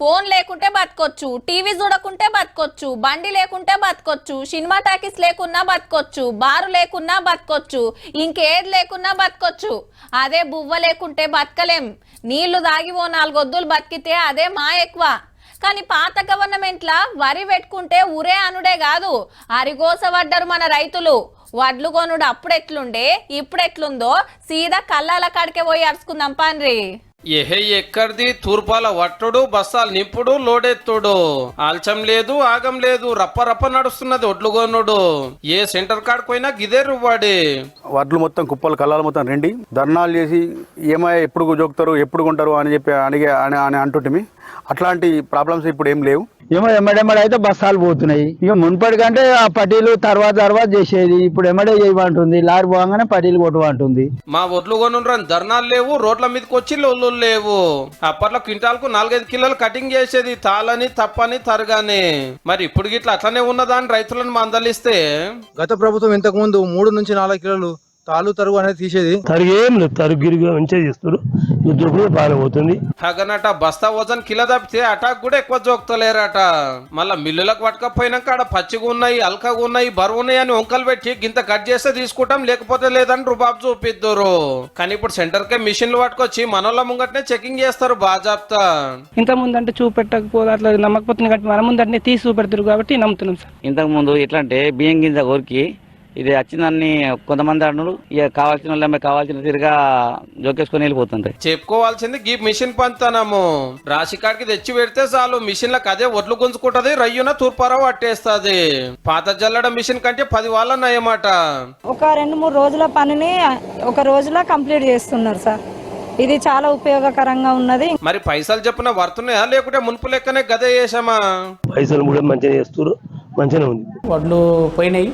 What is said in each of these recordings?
Phone లేకుంటే బతకొచ్చు, TV చూడకుంటే బతకొచ్చు, బండి లేకుంటే బతకొచ్చు, సినిమా టాకీస్ లేకున్నా బతకొచ్చు, బారు లేకున్నా బతకొచ్చు, ఇంకేది లేకున్నా బతకొచ్చు. అదే బువ్వ లేకుంటే బతకలేం. నీళ్లు దాగి ఓ 4 ఒద్దులు బతికితే అదే మా ఎక్కువ. కానీ పాత గవర్నమెంట్ల వరి పెట్టుకుంటే ఉరే అనుడే కాదు, అరిగోసవడ్డరు మన రైతులు. వడ్లు కొనుడు అప్పుడెట్లుండే ఇప్పుడెట్లుందో సీదా కళ్ళాల కాడికే పోయి అరుచుకుందాం పాన్రి. ఏహే ఎక్కడిది తూర్పాల వట్టుడు బస్తాలు నింపుడు లోడెత్తుడు ఆల్చం లేదు ఆగం లేదు రప్ప రప్ప నడుస్తున్నది ఒడ్లు కొనుడు. ఏ సెంటర్ కాడికి పోయినా గిదే రువ్వాడి. వడ్లు మొత్తం కుప్పలు కళ్ళాలు మొత్తం రెండి ధర్నాలు చేసి ఏమై ఎప్పుడు జోకుతారు ఎప్పుడు కొంటారు అని చెప్పి అని అంటుంటిమి. అట్లాంటి ప్రాబ్లమ్స్ ఇప్పుడు ఏం లేవు. ఏమో ఎమ్మడెమ్మడ అయితే బస్తాలు పోతున్నాయి. ఇక మున్పటి కంటే ఆ పటీలు తర్వాత చేసేది ఇప్పుడు ఎమ్మడే చేయమంటుంది. లారీ పోగానే పటీలు కొట్టమంటుంది. మా ఒడ్లు కొనుండ్రని ధర్నాలు లేవు, రోడ్ల మీదకి వచ్చి లొల్లు లేవు. అప్పట్లో క్వింటాల్కు 4-5 కిలోలు కటింగ్ చేసేది తాళని తప్పని తరగాని. మరి ఇప్పుడు గిట్లా అట్లనే ఉన్నదా అని రైతులను మందలిస్తే గత ప్రభుత్వం ఇంతకు ముందు 3 నుంచి 4 కిలోలు తాలు తరుగు అనేది తీసేది. తరుగేం లేదు, తరుగురిగా మంచిగా చేస్తారు. దొరుకుతుంది బాగా పోతుంది. హగనట బస్తా వజన్ కిలో తప్పితే అటాక్ కూడా ఎక్కువ జోక్తలేరట. మళ్ళా మిల్లులకు పట్టుకపోయినాక ఆడ పచ్చిగా ఉన్నాయి, అల్కగా ఉన్నాయి, బరువు ఉన్నాయి అని వంకలు పెట్టి గింత కట్ చేస్తే తీసుకుంటాం లేకపోతే లేదని రుబాబు చూపిద్దరు. కానీ ఇప్పుడు సెంటర్ కే మిషన్లు పట్టుకొచ్చి మనోళ్ళ ముంగటనే చెకింగ్ చేస్తారు బాజాప్తా. ఇంత ముందు అంటే చూపెట్టకపోతే అట్లా నమ్మకపోతుంది కాబట్టి మన ముందంటే తీసి చూపెడతారు కాబట్టి నమ్ముతున్నాం సార్. ఇంతకు ముందు ఎట్లా అంటే బియ్యం గింజ కోరికి ఇది వచ్చిందని కొంతమంది అన్నారు. ఇక కావాల్సిన వాళ్ళ కావాల్సిన తిరిగా జోకేసుకొని వెళ్ళిపోతుంటాయి. చెప్పుకోవాల్సింది గీ మిషన్ పంతనము రాశి కాడికి తెచ్చి పెడితే చాలు మిషన్లకు అదే ఒడ్లు గుంజుకుంటది, రయ్యున తూర్పారా పట్టేస్తుంది. పాత జల్లడ మిషన్ కంటే 10 వాళ్ళ నయమాట. ఒక 2-3 రోజుల పనిని ఒక రోజులో కంప్లీట్ చేస్తున్నారు సార్. ఇది చాలా ఉపయోగకరంగా ఉన్నది. మరి పైసలు చెప్పిన వర్తున్నాయా లేకుంటే మున్పు లెక్కనే గదే చేసామా? పైసలు కూడా మంచిగా చేస్తారు, మంచిగా ఉంది. వడ్లు పోయినాయి,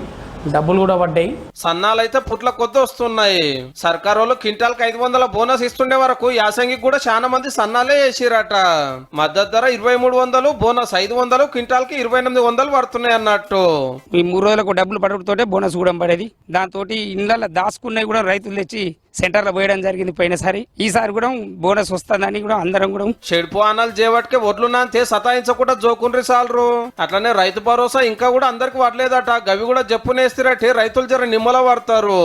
డబ్బులు కూడా పడ్డాయి. సన్నాలైతే పుట్ల కొద్ది వస్తున్నాయి. సర్కారు వాళ్ళు క్వింటాల్కి 500 బోనస్ ఇస్తుండే వరకు యాసంగికి కూడా చాలా మంది సన్నాలే వేసిరట. మద్దతు ధర 2300, బోనస్ 500, క్వింటాల్కి 2800 పడుతున్నాయి అన్నట్టు. ఈ 3 రోజులకు డబ్బులు పడకపోతే బోనస్ కూడా పడేది. దాంతో ఇళ్ళ దాచుకున్నవి కూడా రైతులు తెచ్చి సెంటర్ లో పోయడం జరిగింది పోయినసారి. ఈసారి కూడా బోనస్ వస్తుందని కూడా అందరం కూడా చెడుపు ఆనాలు చేపట్టుకే ఒడ్లు నాంతే సతాయించకుండా జోకుండ్రి సాలరు. అట్లనే రైతు భరోసా ఇంకా కూడా అందరికి పడలేదట. గవి కూడా జప్పునేస్తారట. రైతులు జర నిమ్మల పడతారు.